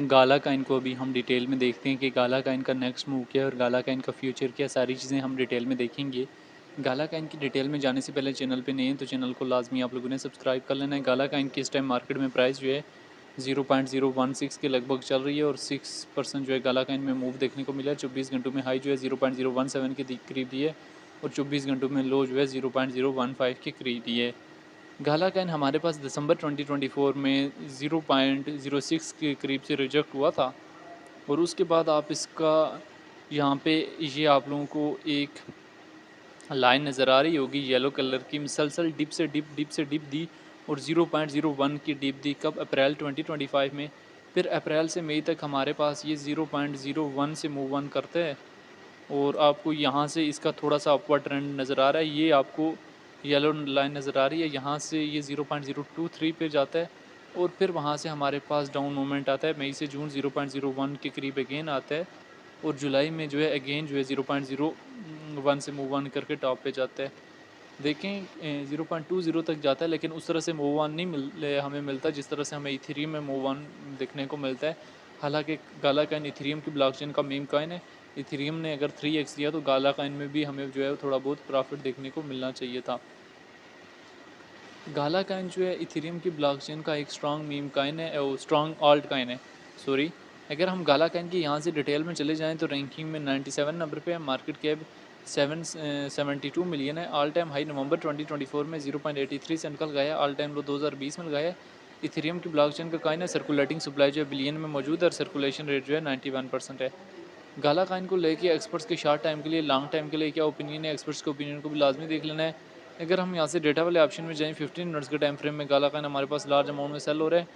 गाला Kine को अभी हम डिटेल में देखते हैं कि गाला काइन का नेक्स्ट मूव क्या है और गाला काइन का फ्यूचर क्या, सारी चीज़ें हम डिटेल में देखेंगे। गाला काइन की डिटेल में जाने से पहले चैनल पे नए हैं तो चैनल को लाजमी आप लोगों ने सब्सक्राइब कर लेना है। गाला काइन की इस टाइम मार्केट में प्राइस जो है 0.016 के लगभग चल रही है और 6% जो है गाला काइन में मूव देखने को मिला है। 24 घंटों में हाई जो है 0.017 के करीब दी है और 24 घंटों में लो जो है 0.015 के करीब दी है। गाला काइन हमारे पास दिसंबर 2024 में 0.06 के करीब से रिजेक्ट हुआ था और उसके बाद आप इसका यहाँ पे ये आप लोगों को एक लाइन नज़र आ रही होगी येलो कलर की, मुसलसल डिप से डिप दी और 0.01 की डिप दी कब, अप्रैल 2025 में। फिर अप्रैल से मई तक हमारे पास ये 0.01 से मूव ऑन करते हैं और आपको यहाँ से इसका थोड़ा सा अपवर्ड ट्रेंड नज़र आ रहा है। ये आपको येलो लाइन नज़र आ रही है, यहाँ से ये 0.023 पे जाता है और फिर वहाँ से हमारे पास डाउन मोमेंट आता है। मई से जून 0.01 के करीब अगेन आता है और जुलाई में जो है अगेन जो है 0.01 से मूव ऑन करके टॉप पे जाता है। देखें 0.20 तक जाता है लेकिन उस तरह से मूव ऑन नहीं हमें मिलता जिस तरह से हमें इथेरियम में मूव ऑन देखने को मिलता है। हालांकि गाला काइन इथेरियम की ब्लॉकचेन का मीम काइन है। इथेरियम ने अगर 3x दिया तो गाला काइन में भी हमें जो है थोड़ा बहुत प्रॉफिट देखने को मिलना चाहिए था। गाला काइन जो है इथेरियम की ब्लॉकचेन का एक स्ट्रॉन्ग मीम काइन है और स्ट्रॉन्ग ऑल्ट काइन है सॉरी। अगर हम गाला काइन की यहाँ से डिटेल में चले जाएँ तो रैंकिंग में 97 नंबर पे है, मार्केट कैप 772 मिलियन है। ऑल टाइम हाई नवंबर 2024 में 0.83 से निकल गया, ऑल टाइम लो 2020 में लगाया। इथेरियम की ब्लॉकचेन का काइन है, सर्कुलेटिंग सप्लाई जो है बिलियन में मौजूद है और सर्कुलेशन रेट जो है 91% है। गाला काइन को लेके एक्सपर्ट्स के शॉर्ट टाइम के लिए लॉन्ग टाइम के लिए क्या ओपिनियन है, एक्सपर्ट्स के ओपिनियन को भी लाजमी देख लेना है। अगर हम यहाँ से डेटा वाले ऑप्शन में जाएँ 15 मिनट्स के टाइम फ्रेम में गाला काइन हमारे पास लार्ज अमाउंट में सेल हो रहा है।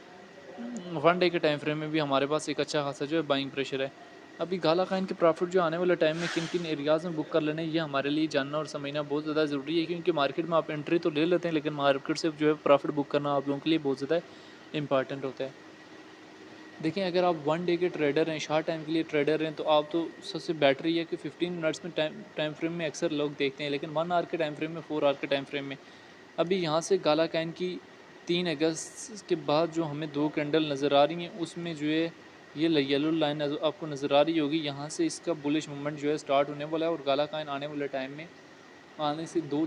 1 डे के टाइम फ्रेम में भी हमारे पास एक अच्छा खासा जो है बाइंग प्रेशर है। अभी गाला काइन के प्रॉफिट जो आने वाले टाइम में किन किन एरियाज़ में बुक कर लेने, ये हमारे लिए जानना और समझना बहुत ज़्यादा ज़रूरी है क्योंकि मार्केट में आप एंट्री तो ले लेते हैं लेकिन मार्केट से जो है प्रॉफिट बुक करना आप लोगों के लिए बहुत ज़्यादा इंपॉर्टेंट होता है। देखिए अगर आप 1 डे के ट्रेडर हैं, शॉर्ट टाइम के लिए ट्रेडर हैं तो आप तो सबसे बेटर ही है कि 15 मिनट्स में टाइम फ्रेम में अक्सर लोग देखते हैं लेकिन 1 आवर के टाइम फ्रेम में, 4 आवर के टाइम फ्रेम में। अभी यहाँ से गाला काइन की 3 अगस्त के बाद जो हमें 2 कैंडल नज़र आ रही हैं उसमें जो है ये येलो लाइन आपको नज़र आ रही होगी, यहाँ से इसका बुलिश मूवमेंट जो है स्टार्ट होने वाला है और गाला काइन आने वाले टाइम में आने से 2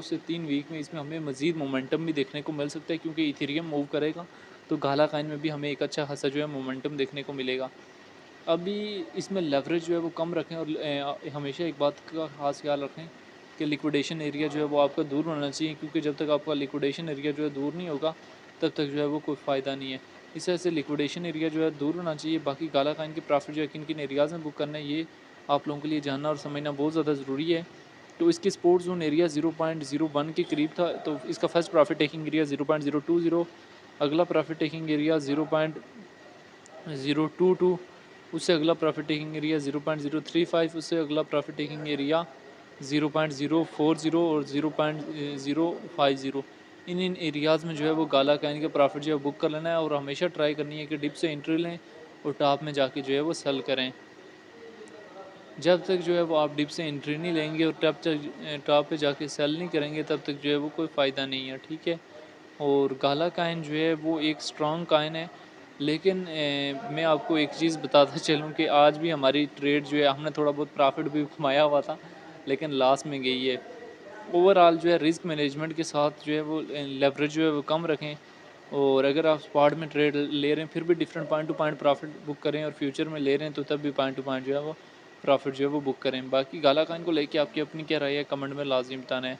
से 3 वीक में इसमें हमें मज़ीद मोमेंटम भी देखने को मिल सकता है क्योंकि इथेरियम मूव करेगा तो गाला काइन में भी हमें एक अच्छा खासा जो है मोमेंटम देखने को मिलेगा। अभी इसमें लेवरेज जो है वो कम रखें और हमेशा एक बात का खास ख्याल रखें कि लिक्विडेशन एरिया जो है वो आपका दूर होना चाहिए क्योंकि जब तक आपका लिक्विडेशन एरिया जो है दूर नहीं होगा तब तक जो है वो कोई फ़ायदा नहीं है। इस वजह से लिक्विडेशन एरिया जो है दूर होना चाहिए। बाकी गाला काइन के प्रॉफिट जो है किन किन एरियाज़ में बुक करना है ये आप लोगों के लिए जानना और समझना बहुत ज़्यादा ज़रूरी है। तो इसकी सपोर्ट जोन एरिया 0.01 के करीब था तो इसका फर्स्ट प्रॉफिट टेकिंग एरिया 0.020, अगला प्रॉफिट टेकिंग एरिया 0.022, उससे अगला प्रॉफिट टेकिंग एरिया 0.035, उससे अगला प्रॉफिट टेकिंग एरिया 0.040 और 0.050। इन एरियाज़ में जो है वो गाला काइन के प्रॉफिट जो है बुक कर लेना है और हमेशा ट्राई करनी है कि डिप से एंट्री लें और टॉप में जाके जो है वो सेल करें। जब तक जो है वो आप डिप से एंट्री नहीं लेंगे और टॉप पे जाके सेल नहीं करेंगे तब तक जो है वो कोई फ़ायदा नहीं है, ठीक है। और गाला काइन जो है वो एक स्ट्रॉन्ग काइन है लेकिन मैं आपको एक चीज़ बताता चलूँ कि आज भी हमारी ट्रेड जो है हमने थोड़ा बहुत प्रॉफिट भी कमाया हुआ था लेकिन लॉस में गई है। ओवरऑल जो है रिस्क मैनेजमेंट के साथ जो है वो लेवरेज जो है वो कम रखें और अगर आप स्पॉट में ट्रेड ले रहे हैं फिर भी different point two point profit book करें और फ्यूचर में ले रहे हैं तो तब भी पॉइंट टू पॉइंट जो है वो प्रॉफिट जो है वो बुक करें। बाकी गाला काइन को लेके आपकी अपनी क्या राय है कमेंट में लाजिम बताना है।